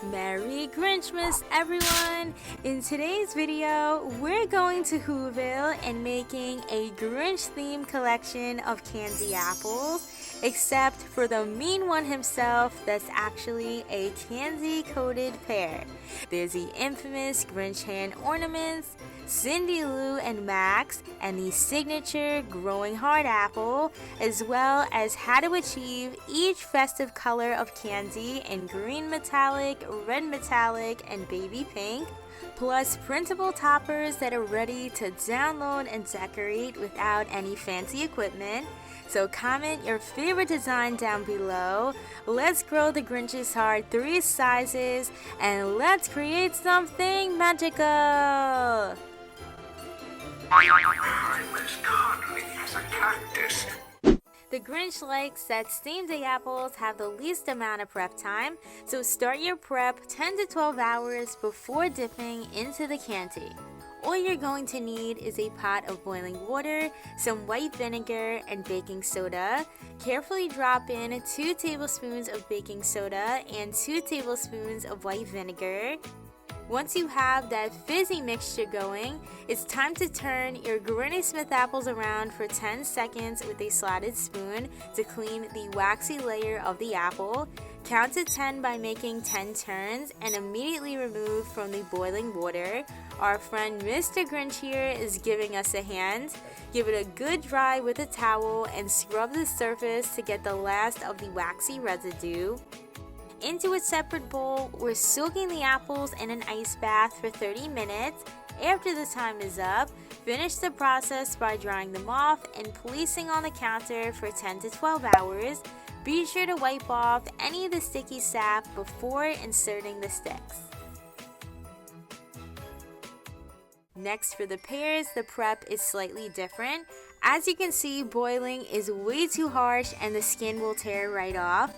Merry Grinchmas, everyone! In today's video, we're going to Whoville and making a Grinch-themed collection of candy apples, except for the mean one himself that's actually a candy-coated pear. There's the infamous Grinch hand ornaments, Cindy Lou and Max, and the signature growing hard apple, as well as how to achieve each festive color of candy in green metallic, red metallic, and baby pink, plus printable toppers that are ready to download and decorate without any fancy equipment. So comment your favorite design down below. Let's grow the Grinch's heart 3 sizes, and let's create something magical! I'm as cuddly as a cactus. The Grinch likes that same day apples have the least amount of prep time, so start your prep 10 to 12 hours before dipping into the candy. All you're going to need is a pot of boiling water, some white vinegar, and baking soda. Carefully drop in 2 tablespoons of baking soda and 2 tablespoons of white vinegar. Once you have that fizzy mixture going, it's time to turn your Granny Smith apples around for 10 seconds with a slotted spoon to clean the waxy layer of the apple. Count to 10 by making 10 turns and immediately remove from the boiling water. Our friend Mr. Grinch here is giving us a hand. Give it a good dry with a towel and scrub the surface to get the last of the waxy residue. Into a separate bowl, we're soaking the apples in an ice bath for 30 minutes. After the time is up, finish the process by drying them off and placing on the counter for 10 to 12 hours. Be sure to wipe off any of the sticky sap before inserting the sticks. Next, for the pears, the prep is slightly different. As you can see, boiling is way too harsh and the skin will tear right off.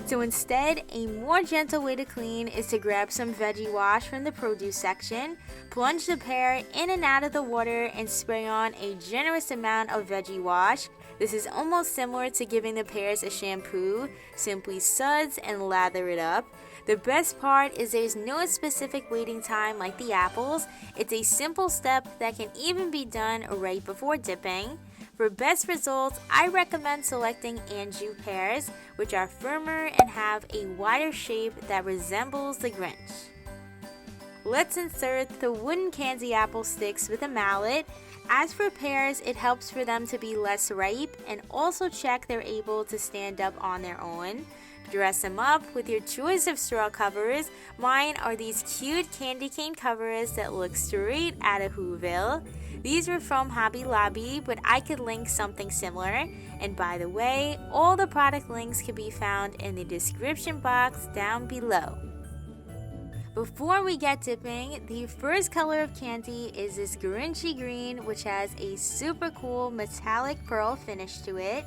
So instead, a more gentle way to clean is to grab some veggie wash from the produce section, plunge the pear in and out of the water, and spray on a generous amount of veggie wash. This is almost similar to giving the pears a shampoo. Simply suds and lather it up. The best part is there's no specific waiting time like the apples. It's a simple step that can even be done right before dipping. For best results, I recommend selecting Anjou pears, which are firmer and have a wider shape that resembles the Grinch. Let's insert the wooden candy apple sticks with a mallet. As for pears, it helps for them to be less ripe and also check they're able to stand up on their own. Dress them up with your choice of straw covers. Mine are these cute candy cane covers that look straight out of Whoville. These were from Hobby Lobby, but I could link something similar. And by the way, all the product links can be found in the description box down below. Before we get dipping, the first color of candy is this Grinchy green, which has a super cool metallic pearl finish to it.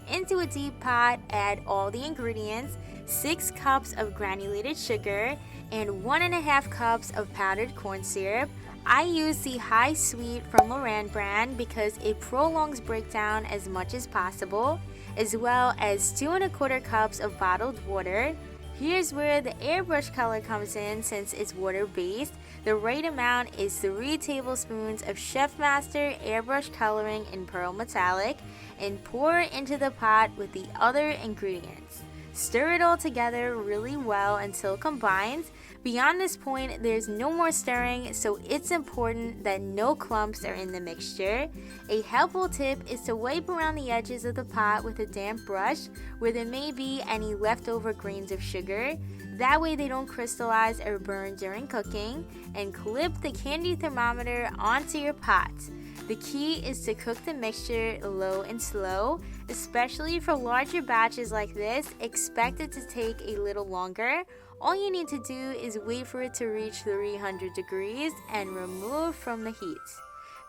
Into a deep pot, add all the ingredients, 6 cups of granulated sugar, and 1.5 cups of powdered corn syrup. I use the High Sweet from Loran brand because it prolongs breakdown as much as possible, as well as 2.25 cups of bottled water. Here's where the airbrush color comes in since it's water-based. The right amount is 3 tablespoons of Chef Master airbrush coloring in pearl metallic, and pour into the pot with the other ingredients. Stir it all together really well until it combines. Beyond this point, there's no more stirring, so it's important that no clumps are in the mixture. A helpful tip is to wipe around the edges of the pot with a damp brush where there may be any leftover grains of sugar. That way they don't crystallize or burn during cooking. And clip the candy thermometer onto your pot. The key is to cook the mixture low and slow, especially for larger batches like this. Expect it to take a little longer. All you need to do is wait for it to reach 300 degrees and remove from the heat.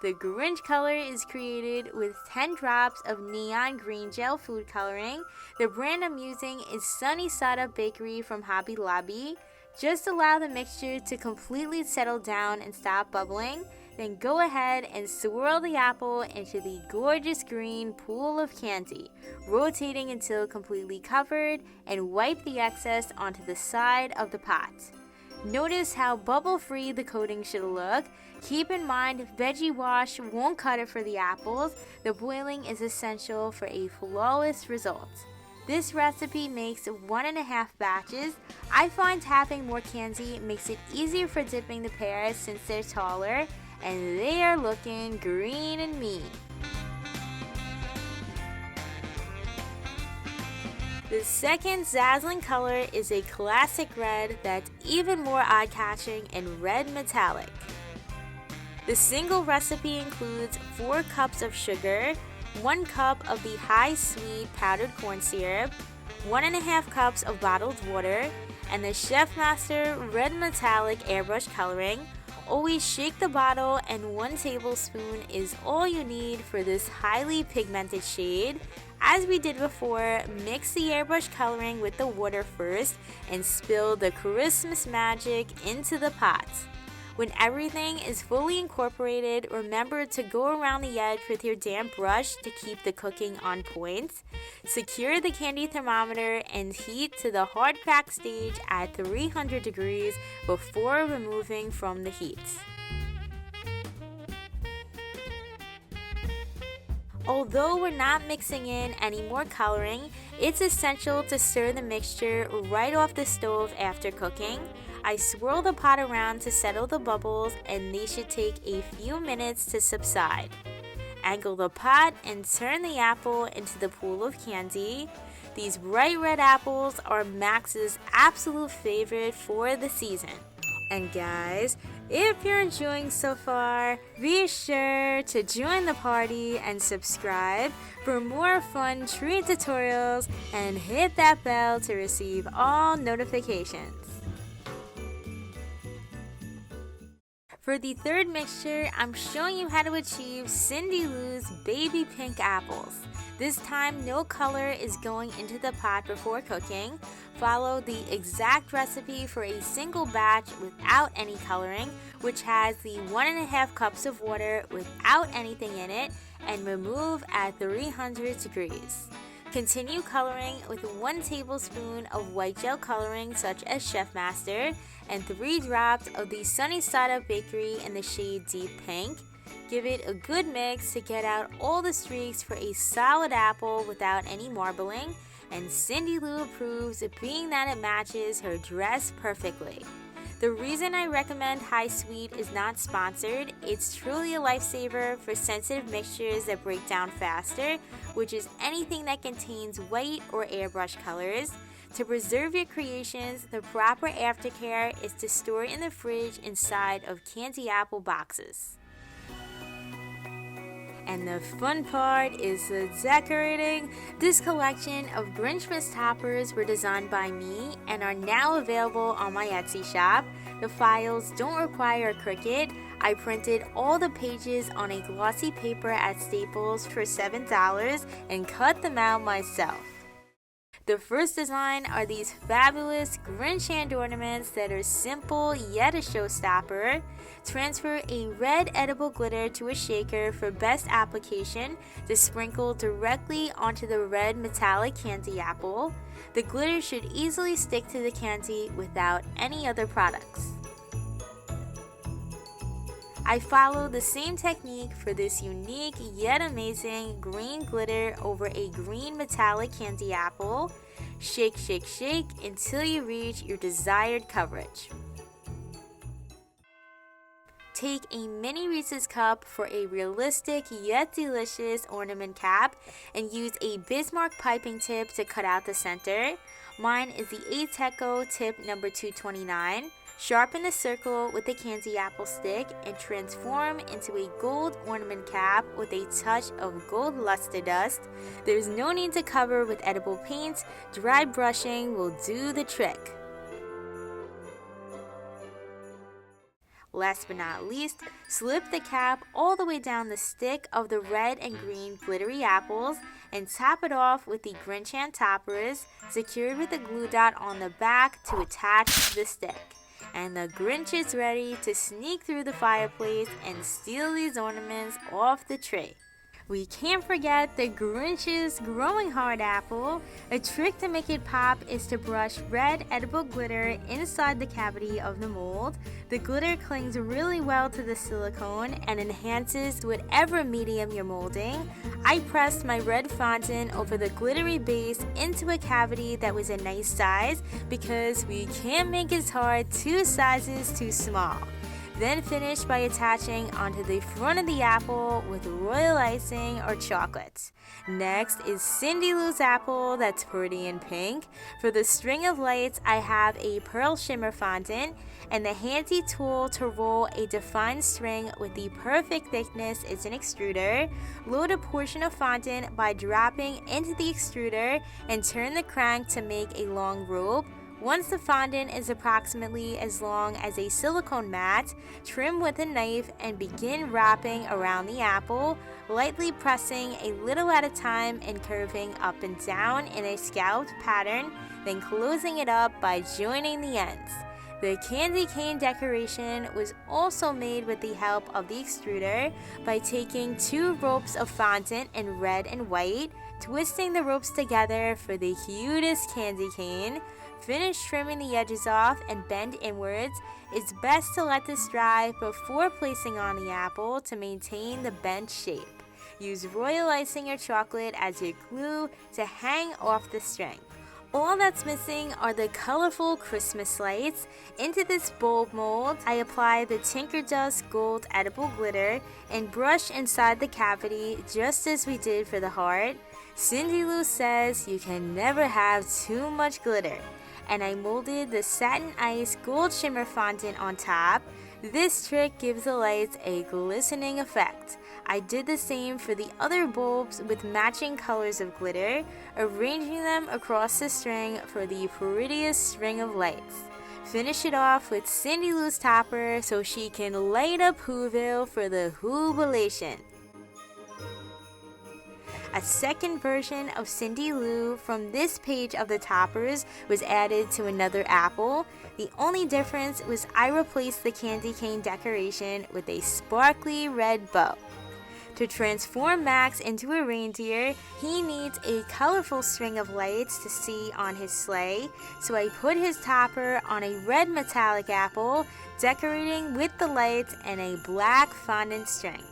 The Grinch color is created with 10 drops of neon green gel food coloring. The brand I'm using is Sunny Side Up Bakery from Hobby Lobby. Just allow the mixture to completely settle down and stop bubbling. Then go ahead and swirl the apple into the gorgeous green pool of candy, rotating until completely covered, and wipe the excess onto the side of the pot. Notice how bubble-free the coating should look. Keep in mind, veggie wash won't cut it for the apples. The boiling is essential for a flawless result. This recipe makes 1.5 batches. I find having more candy makes it easier for dipping the pears since they're taller, and they are looking green and mean. The second dazzling color is a classic red that's even more eye-catching and red metallic. The single recipe includes 4 cups of sugar, 1 cup of the high-sweet powdered corn syrup, 1.5 cups of bottled water, and the Chef Master Red Metallic Airbrush coloring. Always shake the bottle, and 1 tablespoon is all you need for this highly pigmented shade. As we did before, mix the airbrush coloring with the water first and spill the Christmas magic into the pot. When everything is fully incorporated, remember to go around the edge with your damp brush to keep the cooking on point. Secure the candy thermometer and heat to the hard crack stage at 300 degrees before removing from the heat. Although we're not mixing in any more coloring, it's essential to stir the mixture right off the stove after cooking. I swirl the pot around to settle the bubbles, and they should take a few minutes to subside. Angle the pot and turn the apple into the pool of candy. These bright red apples are Max's absolute favorite for the season. And guys, if you're enjoying so far, be sure to join the party and subscribe for more fun treat tutorials, and hit that bell to receive all notifications. For the third mixture, I'm showing you how to achieve Cindy Lou's baby pink apples. This time, no color is going into the pot before cooking. Follow the exact recipe for a single batch without any coloring, which has the 1.5 cups of water without anything in it, and remove at 300 degrees. Continue coloring with 1 tablespoon of white gel coloring such as Chef Master, and 3 drops of the Sunny Side Up Bakery in the shade Deep Pink. Give it a good mix to get out all the streaks for a solid apple without any marbling, and Cindy Lou approves, being that it matches her dress perfectly. The reason I recommend High Sweet is not sponsored. It's truly a lifesaver for sensitive mixtures that break down faster, which is anything that contains white or airbrush colors. To preserve your creations, the proper aftercare is to store it in the fridge inside of candy apple boxes. And the fun part is the decorating. This collection of Grinch Toppers were designed by me and are now available on my Etsy shop. The files don't require a Cricut. I printed all the pages on a glossy paper at Staples for $7 and cut them out myself. The first design are these fabulous Grinch hand ornaments that are simple yet a showstopper. Transfer a red edible glitter to a shaker for best application to sprinkle directly onto the red metallic candy apple. The glitter should easily stick to the candy without any other products. I follow the same technique for this unique yet amazing green glitter over a green metallic candy apple. Shake, shake, shake until you reach your desired coverage. Take a mini Reese's cup for a realistic yet delicious ornament cap and use a Bismarck piping tip to cut out the center. Mine is the Ateco tip number 229. Sharpen the circle with a candy apple stick and transform into a gold ornament cap with a touch of gold luster dust. There's no need to cover with edible paint. Dry brushing will do the trick. Last but not least, slip the cap all the way down the stick of the red and green glittery apples and top it off with the Grinch hand toppers secured with a glue dot on the back to attach the stick. and the Grinch is ready to sneak through the fireplace and steal these ornaments off the tree. We can't forget the Grinch's growing hard apple. A trick to make it pop is to brush red edible glitter inside the cavity of the mold. The glitter clings really well to the silicone and enhances whatever medium you're molding. I pressed my red fondant over the glittery base into a cavity that was a nice size because we can't make his heart 2 sizes too small. Then finish by attaching onto the front of the apple with royal icing or chocolate. Next is Cindy Lou's apple that's pretty in pink. For the string of lights, I have a pearl shimmer fondant, and the handy tool to roll a defined string with the perfect thickness is an extruder. Load a portion of fondant by dropping into the extruder and turn the crank to make a long rope. Once the fondant is approximately as long as a silicone mat, trim with a knife and begin wrapping around the apple, lightly pressing a little at a time and curving up and down in a scalloped pattern, then closing it up by joining the ends. The candy cane decoration was also made with the help of the extruder by taking 2 ropes of fondant in red and white, twisting the ropes together for the cutest candy cane. Finish trimming the edges off and bend inwards. It's best to let this dry before placing on the apple to maintain the bent shape. Use royal icing or chocolate as your glue to hang off the string. All that's missing are the colorful Christmas lights. Into this bulb mold, I apply the Tinker Dust Gold Edible Glitter and brush inside the cavity just as we did for the heart. Cindy Lou says you can never have too much glitter. And I molded the Satin Ice Gold Shimmer fondant on top. This trick gives the lights a glistening effect. I did the same for the other bulbs with matching colors of glitter, arranging them across the string for the prettiest string of lights. Finish it off with Cindy Lou's topper so she can light up Whoville for the Whobilation. A second version of Cindy Lou from this page of the toppers was added to another apple. The only difference was I replaced the candy cane decoration with a sparkly red bow. To transform Max into a reindeer, he needs a colorful string of lights to see on his sleigh, so I put his topper on a red metallic apple, decorating with the lights and a black fondant string.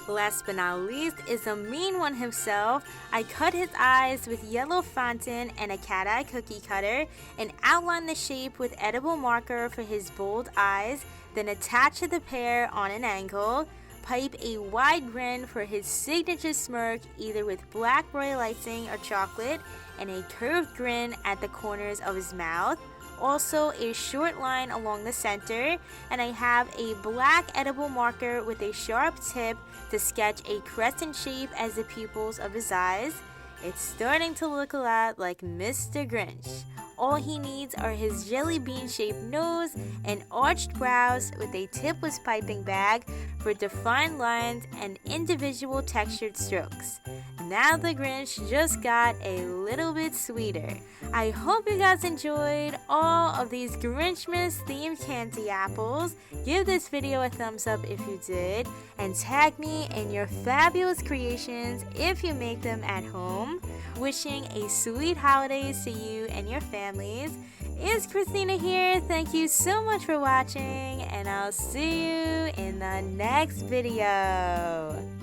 Last but not least is the mean one himself. I cut his eyes with yellow fondant and a cat-eye cookie cutter and outline the shape with edible marker for his bold eyes, then attach the pear on an angle. Pipe a wide grin for his signature smirk, either with black royal icing or chocolate, and a curved grin at the corners of his mouth. Also a short line along the center, and I have a black edible marker with a sharp tip to sketch a crescent shape as the pupils of his eyes. It's starting to look a lot like Mr. Grinch. All he needs are his jelly bean shaped nose and arched brows with a tipless piping bag for defined lines and individual textured strokes. Now the Grinch just got a little bit sweeter. I hope you guys enjoyed all of these Grinchmas themed candy apples. Give this video a thumbs up if you did, and tag me in your fabulous creations if you make them at home. Wishing a sweet holidays to you and your families. It's Christina here. Thank you so much for watching, and I'll see you in the next video.